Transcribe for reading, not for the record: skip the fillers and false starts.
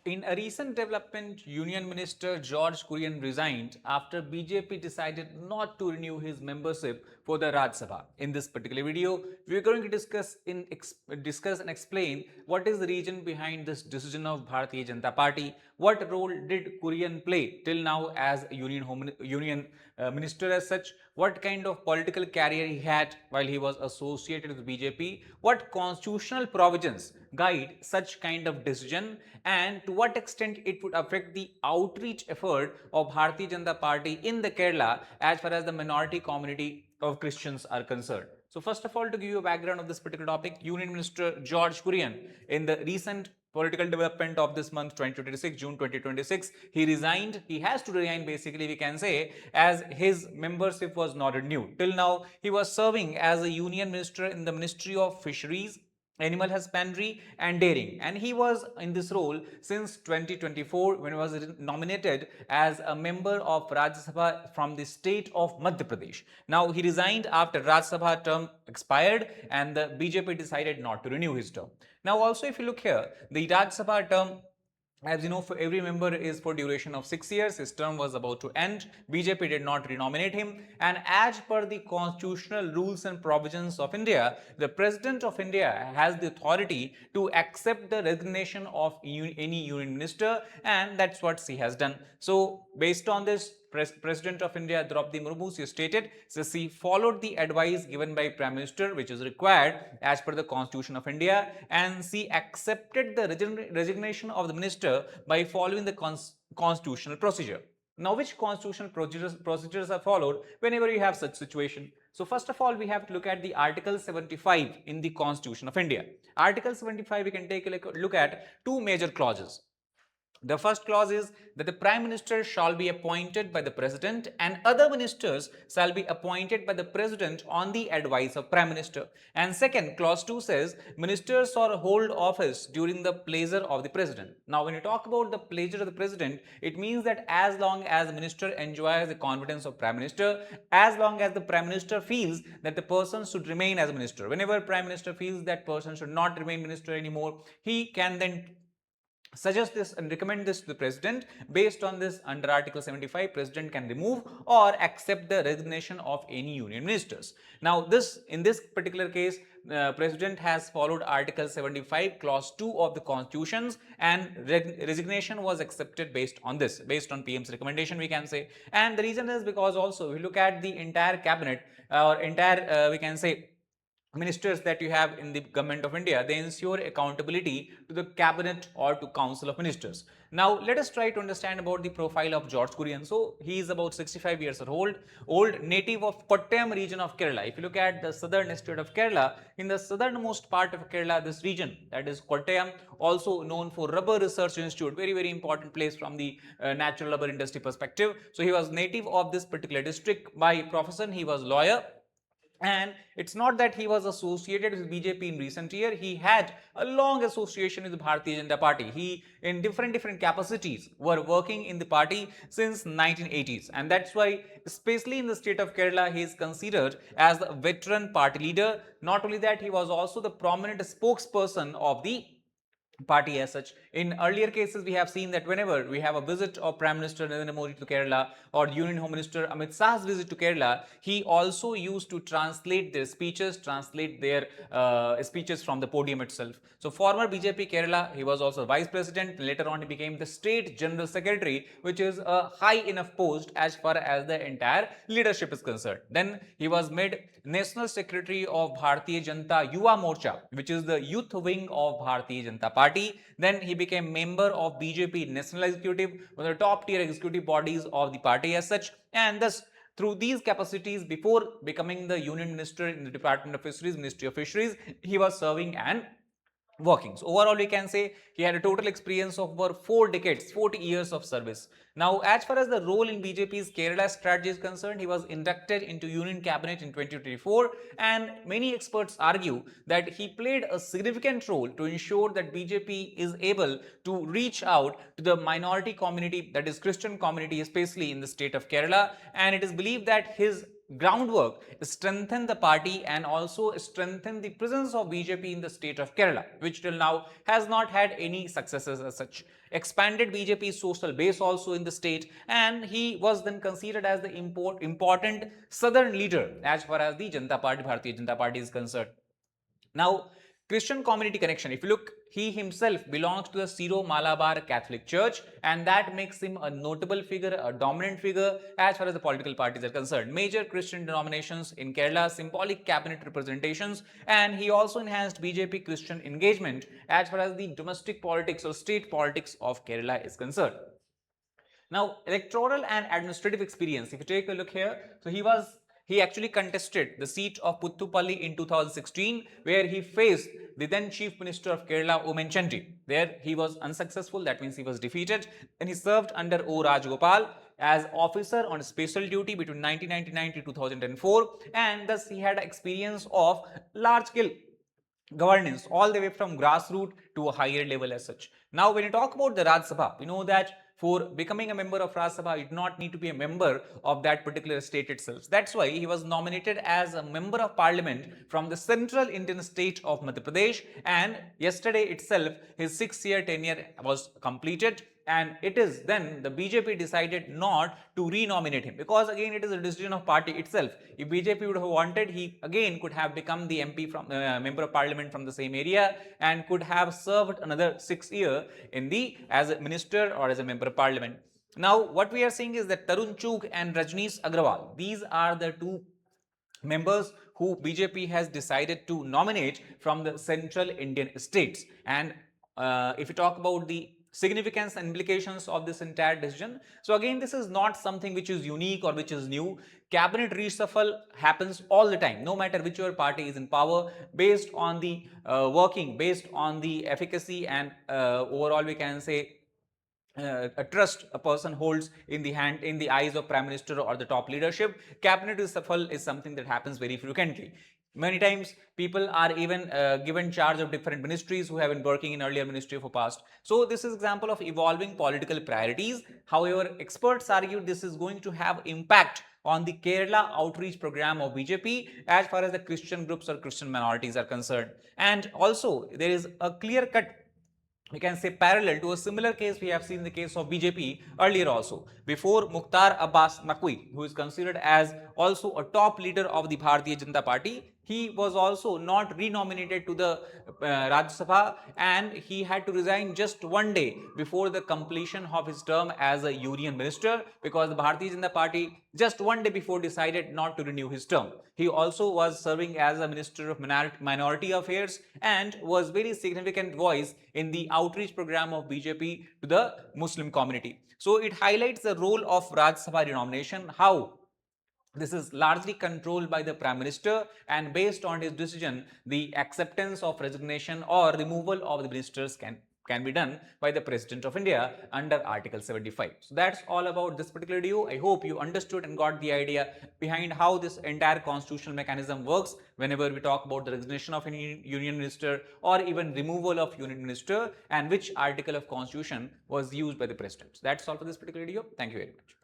In a recent development, Union Minister George Kurian resigned after BJP decided not to renew his membership for the Rajya Sabha. In this particular video, we are going to discuss and explain what is the reason behind this decision of Bharatiya Janata Party, what role did Kurian play till now as a union minister as such, what kind of political career he had while he was associated with BJP, what constitutional provisions guide such kind of decision, and to what extent it would affect the outreach effort of Bharatiya Janata Party in the Kerala as far as the minority community of Christians are concerned. So first of all, to give you a background of this particular topic, Union Minister George Kurian, in the recent political development of this month 2026, June 2026, he resigned. He has to resign, basically we can say, as his membership was not renewed. Till now he was serving as a union minister in the Ministry of Fisheries, Animal Husbandry and Dairying, and he was in this role since 2024 when he was nominated as a member of Rajya Sabha from the state of Madhya Pradesh. Now he resigned after Rajya Sabha term expired and the BJP decided not to renew his term. Now also if you look here, the Rajya Sabha term, as you know, for every member is for duration of 6 years. His term was about to end. BJP did not renominate him, and as per the constitutional rules and provisions of India, the President of India has the authority to accept the resignation of any union minister, and that's what he has done. So based on this, President of India Draupadi Murmu, she stated, says she followed the advice given by Prime Minister, which is required as per the Constitution of India, and she accepted the resignation of the minister by following the constitutional procedure. Now, which constitutional procedures are followed whenever you have such situation? So, first of all, we have to look at the Article 75 in the Constitution of India. Article 75, we can take a look at two major clauses. The first clause is that the Prime Minister shall be appointed by the President and other ministers shall be appointed by the President on the advice of Prime Minister. And second, clause 2 says ministers shall hold office during the pleasure of the President. Now, when you talk about the pleasure of the President, it means that as long as the minister enjoys the confidence of Prime Minister, as long as the Prime Minister feels that the person should remain as a minister, whenever Prime Minister feels that person should not remain minister anymore, he can then suggest this and recommend this to the president. Based on this, under Article 75, president can remove or accept the resignation of any union ministers. Now this, in this particular case, president has followed Article 75 clause 2 of the constitutions, and resignation was accepted based on this, based on PM's recommendation, we can say. And the reason is because also we look at the entire cabinet or entire we can say ministers that you have in the government of India, they ensure accountability to the cabinet or to council of ministers. Now let us try to understand about the profile of George Kurian. So he is about 65 years old, native of Kottayam region of Kerala. If you look at the southern state of Kerala, in the southernmost part of Kerala, this region, that is Kottayam, also known for Rubber Research Institute, very important place from the natural rubber industry perspective. So he was native of this particular district. By profession he was lawyer, and it's not that he was associated with BJP in recent year. He had a long association with the Bharatiya Janata Party. He, in different capacities, were working in the party since 1980s, and that's why, especially in the state of Kerala, he is considered as a veteran party leader. Not only that, he was also the prominent spokesperson of the party as such. In earlier cases, we have seen that whenever we have a visit of Prime Minister Narendra Modi to Kerala or Union Home Minister Amit Shah's visit to Kerala, he also used to translate their speeches, translate their speeches from the podium itself. So former BJP Kerala, he was also Vice President. Later on, he became the State General Secretary, which is a high enough post as far as the entire leadership is concerned. Then he was made National Secretary of Bharatiya Janata Yuva Morcha, which is the youth wing of Bharatiya Janata Party. Then he became member of BJP National Executive, one of the top tier executive bodies of the party as such, and thus through these capacities, before becoming the union minister in the Department of Fisheries, Ministry of Fisheries, he was serving and working. So overall, we can say he had a total experience of over 4 decades, 40 years of service. Now, as far as the role in BJP's Kerala strategy is concerned, he was inducted into Union Cabinet in 2024, and many experts argue that he played a significant role to ensure that BJP is able to reach out to the minority community, that is Christian community, especially in the state of Kerala, and it is believed that his groundwork, strengthen the party and also strengthen the presence of BJP in the state of Kerala, which till now has not had any successes as such. Expanded BJP's social base also in the state, and he was then considered as the important southern leader as far as the Bharatiya Janata Party is concerned. Now, Christian community connection, if you look, he himself belongs to the Syro-Malabar Catholic Church, and that makes him a notable figure, a dominant figure as far as the political parties are concerned. Major Christian denominations in Kerala, symbolic cabinet representations, and he also enhanced BJP Christian engagement as far as the domestic politics or state politics of Kerala is concerned. Now, electoral and administrative experience, if you take a look here, so he actually contested the seat of Kottapalya in 2016, where he faced the then Chief Minister of Kerala, O. Chandy. There he was unsuccessful, that means he was defeated, and he served under O. Rajgopal as officer on special duty between 1999 to 2004, and thus he had experience of large scale governance all the way from grassroots to a higher level as such. Now, when you talk about the Rajya Sabha, we know that for becoming a member of Rajya Sabha, you do not need to be a member of that particular state itself. That's why he was nominated as a member of parliament from the central Indian state of Madhya Pradesh, and yesterday itself his 6-year tenure was completed, and it is then the BJP decided not to renominate him, because again it is a decision of party itself. If BJP would have wanted, he again could have become the MP from member of parliament from the same area and could have served another 6 years in the as a minister or as a member of parliament. Now what we are seeing is that Tarun Chugh and Rajneesh Agrawal, these are the two members who BJP has decided to nominate from the central Indian states. And if you talk about the significance and implications of this entire decision, so again this is not something which is unique or which is new. Cabinet reshuffle happens all the time, no matter whichever party is in power, based on the working, based on the efficacy and overall we can say a trust a person holds in the eyes of prime minister or the top leadership. Cabinet reshuffle is something that happens very frequently. Many times people are even given charge of different ministries who have been working in earlier ministry for past. So this is example of evolving political priorities. However, experts argue this is going to have impact on the Kerala outreach program of BJP as far as the Christian groups or Christian minorities are concerned. And also there is a clear cut, we can say, parallel to a similar case we have seen in the case of BJP earlier also. Before Mukhtar Abbas Naqvi, who is considered as also a top leader of the Bharatiya Janata Party, he was also not renominated to the Rajya Sabha, and he had to resign just one day before the completion of his term as a union minister, because the Bharatiya Janata Party just one day before decided not to renew his term. He also was serving as a minister of minority affairs and was very significant voice in the outreach program of BJP to the Muslim community. So it highlights the role of Rajya Sabha renomination, how this is largely controlled by the Prime Minister, and based on his decision, the acceptance of resignation or removal of the ministers can be done by the President of India under Article 75. So that's all about this particular video. I hope you understood and got the idea behind how this entire constitutional mechanism works whenever we talk about the resignation of any union minister or even removal of union minister, and which article of constitution was used by the President. So that's all for this particular video. Thank you very much.